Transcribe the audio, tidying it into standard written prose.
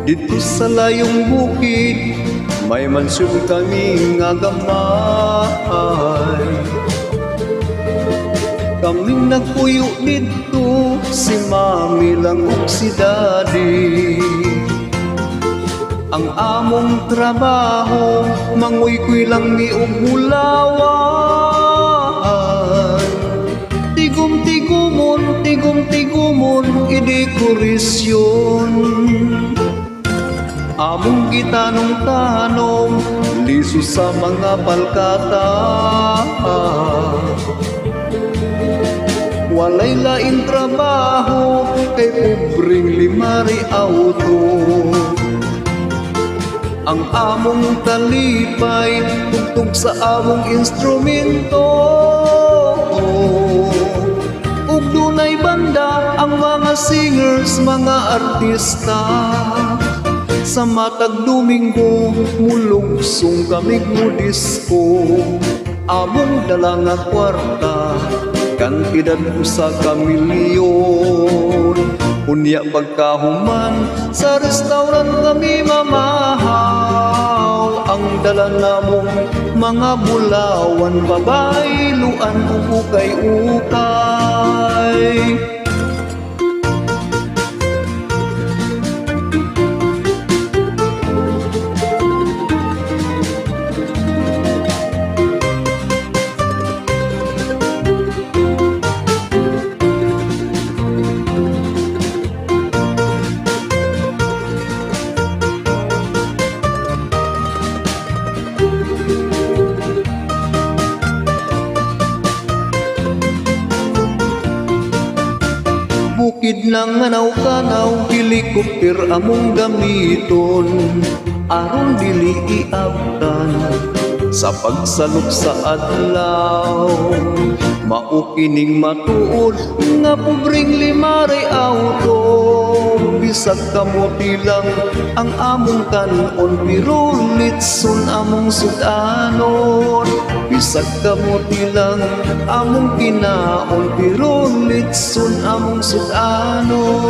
Dito sa layong bukid, may mansyon kami nga gamay. Kaming nagpuyo dito, si mami lang ug si daddy. Ang among trabaho, manguy-kuy lang ni og hulawan. Tigom-tigumon, tigom-tigumon, idekorasyon. Among gitanong-tanong, liso sa mga palkata. Walay lain trabaho, kay pobreng limari auto. Ang among talipay, tugtog sa among instrumento. Ug dunay banda, ang mga singers, mga artista. Sa matag Domingo, mulungsong kamig mo disco. Among dala nga kwarta, kantidad usa ka milyon. Unya pagkahuman, sa restaurant kami mamahaw. Ang dala namong mga bulawan, babayluan ug ukay-ukay. Bukid ng anaw-kanaw, helikopter among gamiton, aron dili iabtan sa pagsalok sa adlaw. Maukining matuod nga pobreng limari auto. Bisag kamuti lang ang among kanon, pero litson among sudanon. Bisag kamuti lang among kinaon, pero litson among sudanon.